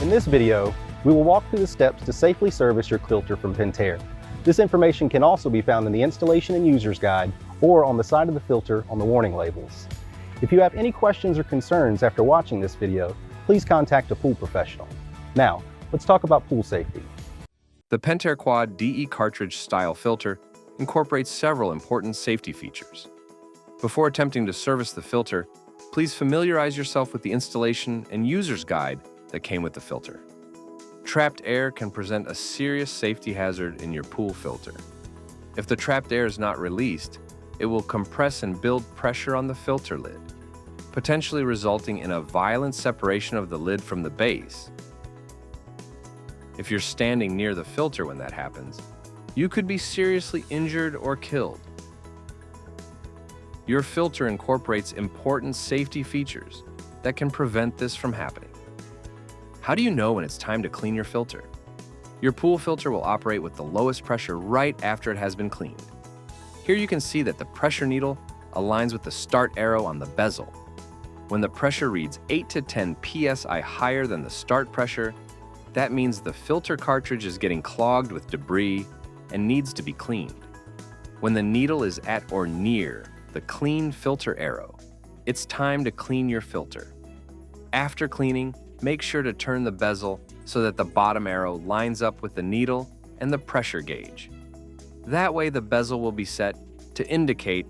In this video, we will walk through the steps to safely service your filter from Pentair. This information can also be found in the installation and user's guide or on the side of the filter on the warning labels. If you have any questions or concerns after watching this video, please contact a pool professional. Now, let's talk about pool safety. The Pentair Quad DE cartridge style filter incorporates several important safety features. Before attempting to service the filter, please familiarize yourself with the installation and user's guide that came with the filter. Trapped air can present a serious safety hazard in your pool filter. If the trapped air is not released, it will compress and build pressure on the filter lid, potentially resulting in a violent separation of the lid from the base. If you're standing near the filter when that happens, you could be seriously injured or killed. Your filter incorporates important safety features that can prevent this from happening. How do you know when it's time to clean your filter? Your pool filter will operate with the lowest pressure right after it has been cleaned. Here you can see that the pressure needle aligns with the start arrow on the bezel. When the pressure reads 8 to 10 psi higher than the start pressure, that means the filter cartridge is getting clogged with debris and needs to be cleaned. When the needle is at or near the clean filter arrow, it's time to clean your filter. After cleaning, make sure to turn the bezel so that the bottom arrow lines up with the needle and the pressure gauge. That way the bezel will be set to indicate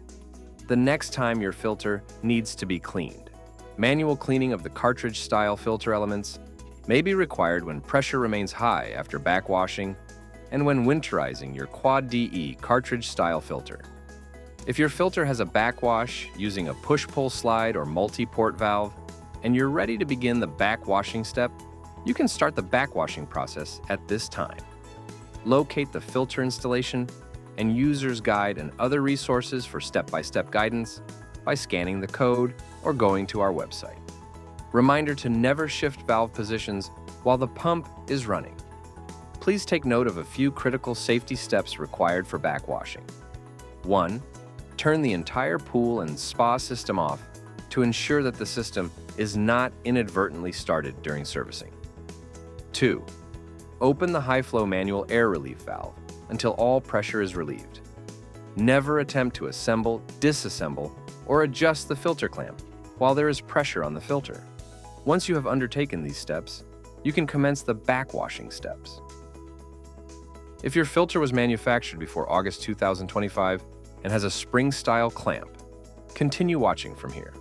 the next time your filter needs to be cleaned. Manual cleaning of the cartridge-style filter elements may be required when pressure remains high after backwashing and when winterizing your Quad DE cartridge-style filter. If your filter has a backwash using a push-pull slide or multi-port valve, and you're ready to begin the backwashing step, you can start the backwashing process at this time. Locate the filter installation and user's guide and other resources for step-by-step guidance by scanning the code or going to our website. Reminder to never shift valve positions while the pump is running. Please take note of a few critical safety steps required for backwashing. 1. Turn the entire pool and spa system off to ensure that the system is not inadvertently started during servicing. 2. Open the high-flow manual air relief valve until all pressure is relieved. Never attempt to assemble, disassemble, or adjust the filter clamp while there is pressure on the filter. Once you have undertaken these steps, you can commence the backwashing steps. If your filter was manufactured before August 2025 and has a spring-style clamp, continue watching from here.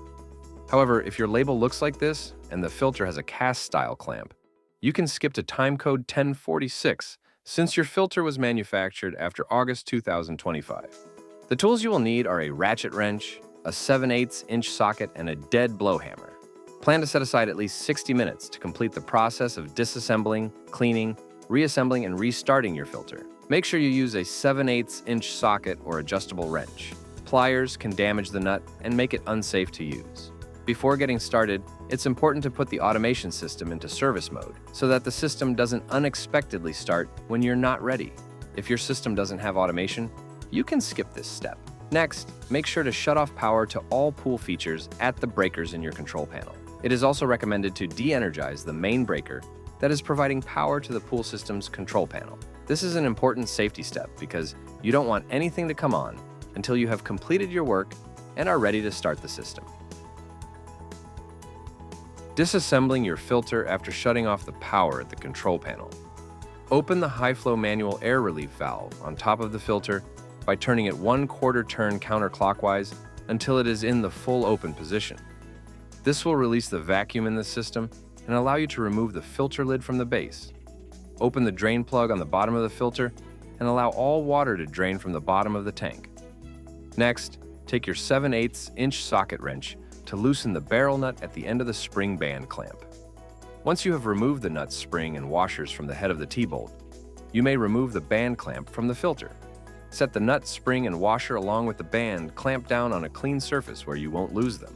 However, if your label looks like this and the filter has a cast-style clamp, you can skip to timecode 1046 since your filter was manufactured after August 2025. The tools you will need are a ratchet wrench, a 7/8" socket, and a dead blow hammer. Plan to set aside at least 60 minutes to complete the process of disassembling, cleaning, reassembling, and restarting your filter. Make sure you use a 7/8" socket or adjustable wrench. Pliers can damage the nut and make it unsafe to use. Before getting started, it's important to put the automation system into service mode so that the system doesn't unexpectedly start when you're not ready. If your system doesn't have automation, you can skip this step. Next, make sure to shut off power to all pool features at the breakers in your control panel. It is also recommended to de-energize the main breaker that is providing power to the pool system's control panel. This is an important safety step because you don't want anything to come on until you have completed your work and are ready to start the system. Disassembling your filter after shutting off the power at the control panel. Open the high-flow manual air relief valve on top of the filter by turning it 1/4 turn counterclockwise until it is in the full open position. This will release the vacuum in the system and allow you to remove the filter lid from the base. Open the drain plug on the bottom of the filter and allow all water to drain from the bottom of the tank. Next, take your 7/8" socket wrench to loosen the barrel nut at the end of the spring band clamp. Once you have removed the nut, spring, and washers from the head of the T-bolt, you may remove the band clamp from the filter. Set the nut, spring, and washer along with the band clamp down on a clean surface where you won't lose them.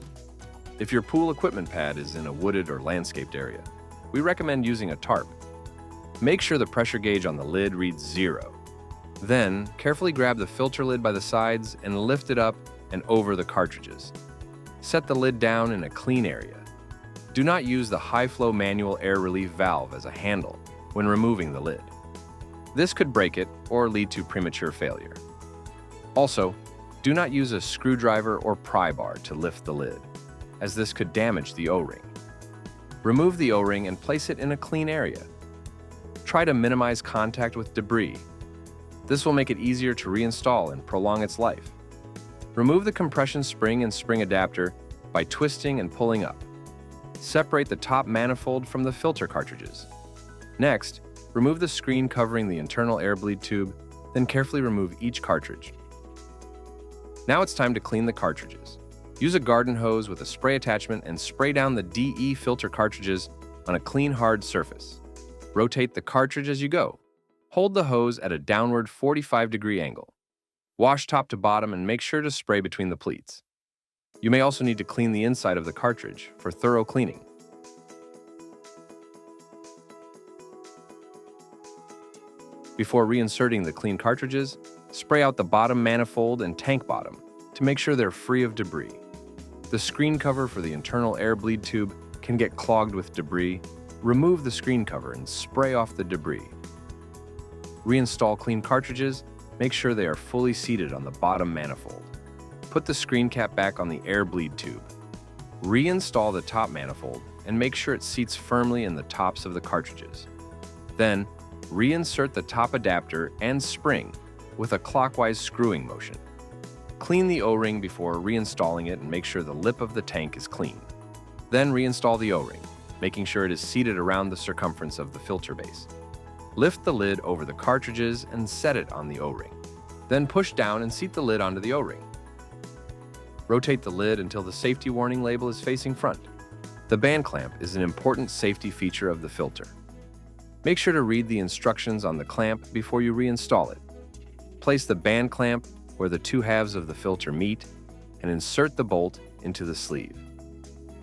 If your pool equipment pad is in a wooded or landscaped area, we recommend using a tarp. Make sure the pressure gauge on the lid reads 0. Then, carefully grab the filter lid by the sides and lift it up and over the cartridges. Set the lid down in a clean area. Do not use the high-flow manual air relief valve as a handle when removing the lid. This could break it or lead to premature failure. Also, do not use a screwdriver or pry bar to lift the lid, as this could damage the O-ring. Remove the O-ring and place it in a clean area. Try to minimize contact with debris. This will make it easier to reinstall and prolong its life. Remove the compression spring and spring adapter by twisting and pulling up. Separate the top manifold from the filter cartridges. Next, remove the screen covering the internal air bleed tube, then carefully remove each cartridge. Now it's time to clean the cartridges. Use a garden hose with a spray attachment and spray down the DE filter cartridges on a clean, hard surface. Rotate the cartridge as you go. Hold the hose at a downward 45-degree angle. Wash top to bottom and make sure to spray between the pleats. You may also need to clean the inside of the cartridge for thorough cleaning. Before reinserting the clean cartridges, spray out the bottom manifold and tank bottom to make sure they're free of debris. The screen cover for the internal air bleed tube can get clogged with debris. Remove the screen cover and spray off the debris. Reinstall clean cartridges. Make sure they are fully seated on the bottom manifold. Put the screen cap back on the air bleed tube. Reinstall the top manifold and make sure it seats firmly in the tops of the cartridges. Then, reinsert the top adapter and spring with a clockwise screwing motion. Clean the O-ring before reinstalling it and make sure the lip of the tank is clean. Then reinstall the O-ring, making sure it is seated around the circumference of the filter base. Lift the lid over the cartridges and set it on the O-ring. Then push down and seat the lid onto the O-ring. Rotate the lid until the safety warning label is facing front. The band clamp is an important safety feature of the filter. Make sure to read the instructions on the clamp before you reinstall it. Place the band clamp where the two halves of the filter meet and insert the bolt into the sleeve.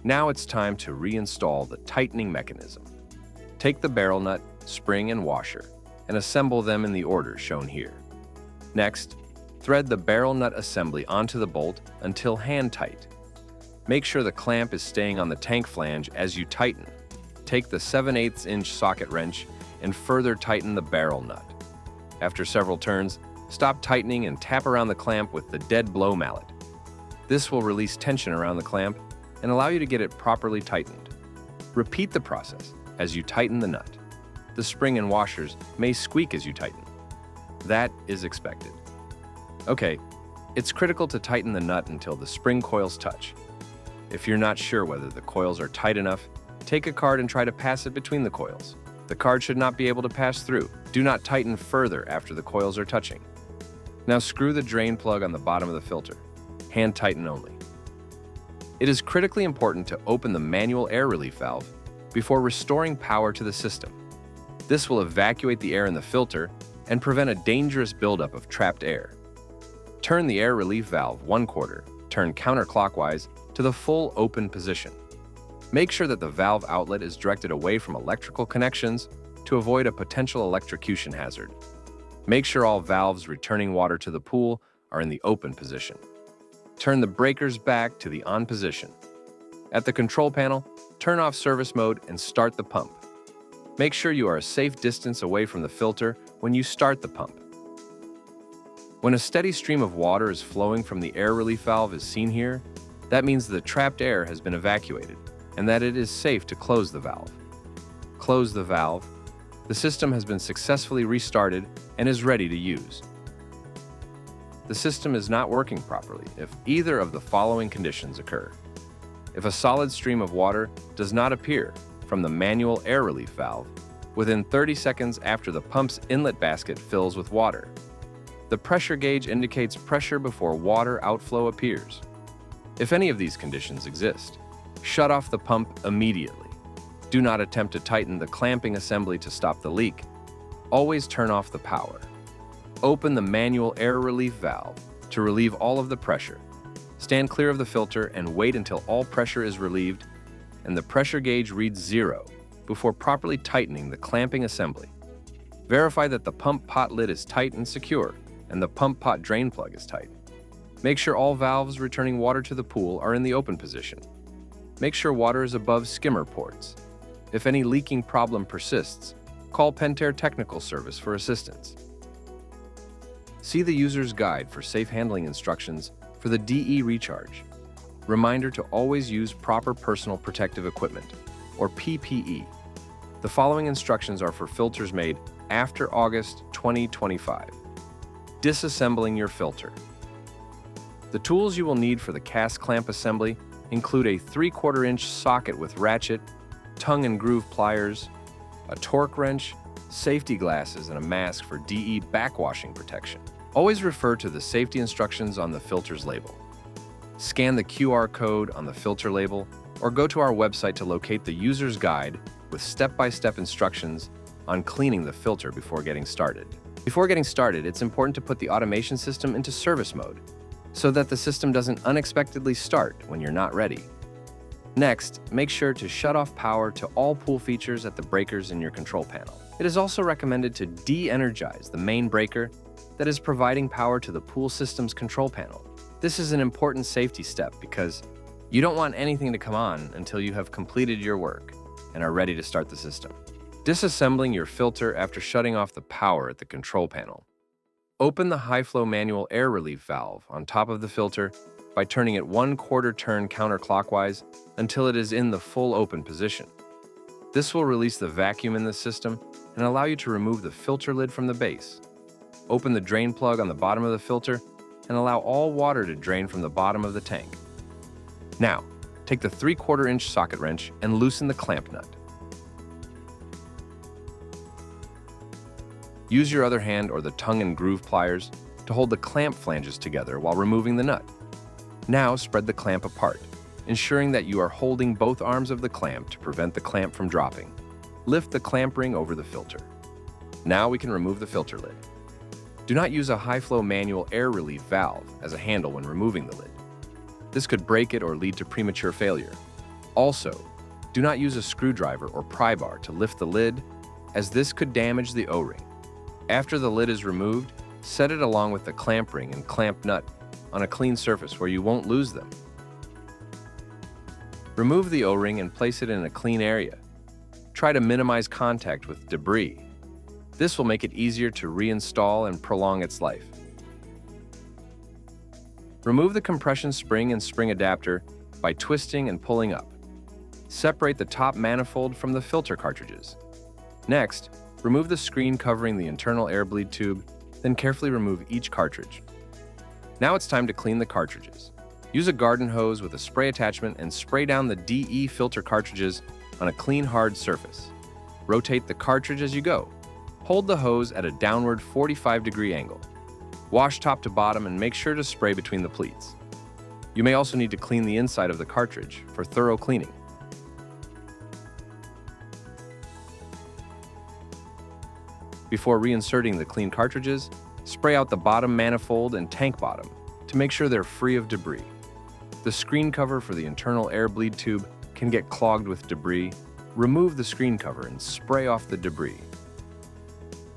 Now it's time to reinstall the tightening mechanism. Take the barrel nut, spring, and washer and assemble them in the order shown here. Next, thread the barrel nut assembly onto the bolt until hand tight. Make sure the clamp is staying on the tank flange as you tighten. Take the 7/8" socket wrench and further tighten the barrel nut. After several turns, stop tightening and tap around the clamp with the dead blow mallet. This will release tension around the clamp and allow you to get it properly tightened. Repeat the process as you tighten the nut. The spring and washers may squeak as you tighten. That is expected. Okay, it's critical to tighten the nut until the spring coils touch. If you're not sure whether the coils are tight enough, take a card and try to pass it between the coils. The card should not be able to pass through. Do not tighten further after the coils are touching. Now screw the drain plug on the bottom of the filter. Hand tighten only. It is critically important to open the manual air relief valve before restoring power to the system. This will evacuate the air in the filter and prevent a dangerous buildup of trapped air. Turn the air relief valve 1/4, turn counterclockwise to the full open position. Make sure that the valve outlet is directed away from electrical connections to avoid a potential electrocution hazard. Make sure all valves returning water to the pool are in the open position. Turn the breakers back to the on position. At the control panel, turn off service mode and start the pump. Make sure you are a safe distance away from the filter when you start the pump. When a steady stream of water is flowing from the air relief valve is seen here, that means the trapped air has been evacuated and that it is safe to close the valve. Close the valve. The system has been successfully restarted and is ready to use. The system is not working properly if either of the following conditions occur. If a solid stream of water does not appear from the manual air relief valve within 30 seconds after the pump's inlet basket fills with water. The pressure gauge indicates pressure before water outflow appears. If any of these conditions exist, shut off the pump immediately. Do not attempt to tighten the clamping assembly to stop the leak. Always turn off the power. Open the manual air relief valve to relieve all of the pressure. Stand clear of the filter and wait until all pressure is relieved and the pressure gauge reads 0 before properly tightening the clamping assembly. Verify that the pump pot lid is tight and secure and the pump pot drain plug is tight. Make sure all valves returning water to the pool are in the open position. make sure water is above skimmer ports. If any leaking problem persists, call Pentair Technical Service for assistance. See the user's guide for safe handling instructions for the DE recharge. Reminder to always use proper personal protective equipment, or PPE. The following instructions are for filters made after August 2025. Disassembling your filter. The tools you will need for the cast clamp assembly include a 3/4-inch socket with ratchet, tongue and groove pliers, a torque wrench, safety glasses, and a mask for DE backwashing protection. Always refer to the safety instructions on the filter's label. Scan the QR code on the filter label or go to our website to locate the user's guide with step-by-step instructions on cleaning the filter before getting started. Before getting started, it's important to put the automation system into service mode so that the system doesn't unexpectedly start when you're not ready. Next, make sure to shut off power to all pool features at the breakers in your control panel. It is also recommended to de-energize the main breaker that is providing power to the pool system's control panel. This is an important safety step because you don't want anything to come on until you have completed your work and are ready to start the system. Disassembling your filter after shutting off the power at the control panel. Open the high-flow manual air relief valve on top of the filter by turning it 1/4 turn counterclockwise until it is in the full open position. This will release the vacuum in the system and allow you to remove the filter lid from the base. Open the drain plug on the bottom of the filter and allow all water to drain from the bottom of the tank. Now, take the 3/4-inch socket wrench and loosen the clamp nut. Use your other hand or the tongue and groove pliers to hold the clamp flanges together while removing the nut. Now spread the clamp apart, ensuring that you are holding both arms of the clamp to prevent the clamp from dropping. Lift the clamp ring over the filter. Now we can remove the filter lid. Do not use a high-flow manual air relief valve as a handle when removing the lid. This could break it or lead to premature failure. Also, do not use a screwdriver or pry bar to lift the lid, as this could damage the O-ring. After the lid is removed, set it along with the clamp ring and clamp nut on a clean surface where you won't lose them. Remove the O-ring and place it in a clean area. Try to minimize contact with debris. This will make it easier to reinstall and prolong its life. Remove the compression spring and spring adapter by twisting and pulling up. Separate the top manifold from the filter cartridges. Next, remove the screen covering the internal air bleed tube, then carefully remove each cartridge. Now it's time to clean the cartridges. Use a garden hose with a spray attachment and spray down the DE filter cartridges on a clean, hard surface. Rotate the cartridge as you go. Hold the hose at a downward 45-degree angle. Wash top to bottom and make sure to spray between the pleats. You may also need to clean the inside of the cartridge for thorough cleaning. Before reinserting the clean cartridges, spray out the bottom manifold and tank bottom to make sure they're free of debris. The screen cover for the internal air bleed tube can get clogged with debris. Remove the screen cover and spray off the debris.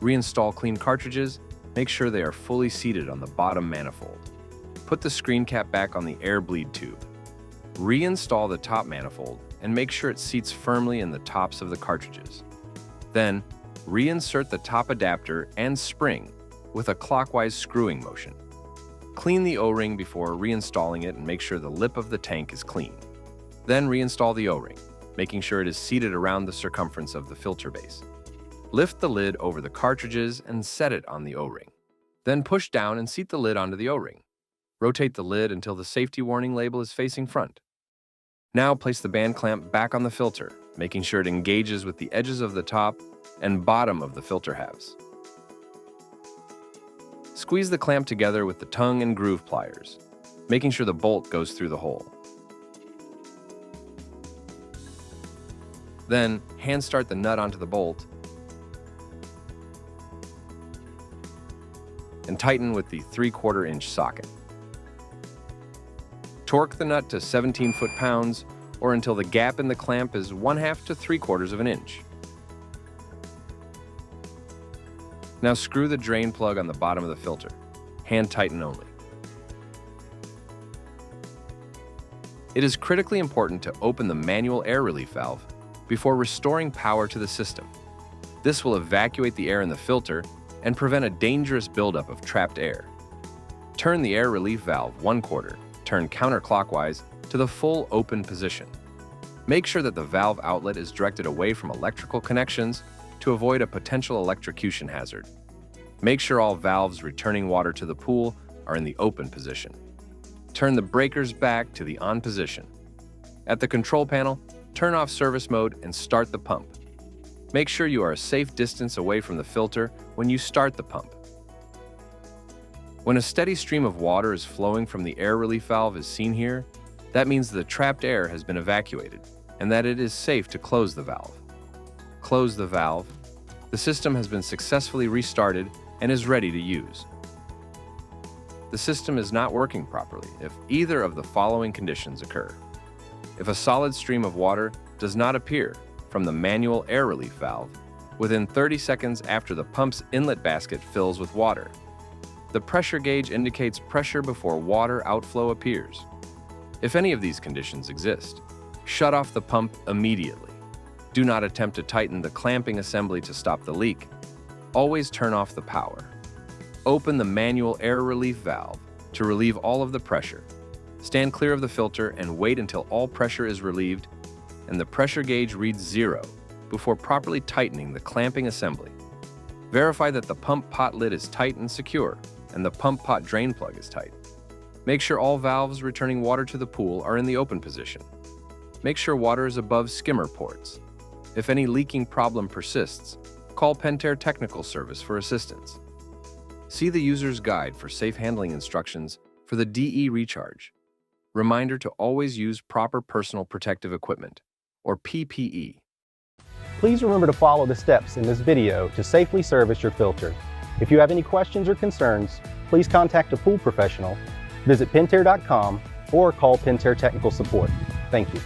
Reinstall clean cartridges. Make sure they are fully seated on the bottom manifold. Put the screen cap back on the air bleed tube. Reinstall the top manifold and make sure it seats firmly in the tops of the cartridges. Then, reinsert the top adapter and spring with a clockwise screwing motion. Clean the O-ring before reinstalling it and make sure the lip of the tank is clean. Then reinstall the O-ring, making sure it is seated around the circumference of the filter base. Lift the lid over the cartridges and set it on the O-ring. Then push down and seat the lid onto the O-ring. Rotate the lid until the safety warning label is facing front. Now place the band clamp back on the filter, making sure it engages with the edges of the top and bottom of the filter halves. Squeeze the clamp together with the tongue and groove pliers, making sure the bolt goes through the hole. Then, hand start the nut onto the bolt and tighten with the 3/4-inch socket. Torque the nut to 17 foot-pounds or until the gap in the clamp is 1/2 to 3/4 of an inch. Now screw the drain plug on the bottom of the filter. Hand tighten only. It is critically important to open the manual air relief valve before restoring power to the system. This will evacuate the air in the filter and prevent a dangerous buildup of trapped air. Turn the air relief valve 1/4, turn counterclockwise to the full open position. Make sure that the valve outlet is directed away from electrical connections to avoid a potential electrocution hazard. Make sure all valves returning water to the pool are in the open position. Turn the breakers back to the on position. At the control panel, turn off service mode and start the pump. Make sure you are a safe distance away from the filter when you start the pump. When a steady stream of water is flowing from the air relief valve is seen here, that means the trapped air has been evacuated and that it is safe to close the valve. Close the valve. The system has been successfully restarted and is ready to use. The system is not working properly if either of the following conditions occur. If a solid stream of water does not appear from the manual air relief valve within 30 seconds after the pump's inlet basket fills with water. The pressure gauge indicates pressure before water outflow appears. If any of these conditions exist, shut off the pump immediately. Do not attempt to tighten the clamping assembly to stop the leak. Always turn off the power. Open the manual air relief valve to relieve all of the pressure. Stand clear of the filter and wait until all pressure is relieved and the pressure gauge reads 0 before properly tightening the clamping assembly. Verify that the pump pot lid is tight and secure and the pump pot drain plug is tight. Make sure all valves returning water to the pool are in the open position. Make sure water is above skimmer ports. If any leaking problem persists, call Pentair Technical Service for assistance. See the user's guide for safe handling instructions for the DE recharge. Reminder to always use proper personal protective equipment, or PPE. Please remember to follow the steps in this video to safely service your filter. If you have any questions or concerns, please contact a pool professional, visit Pentair.com, or call Pentair Technical Support. Thank you.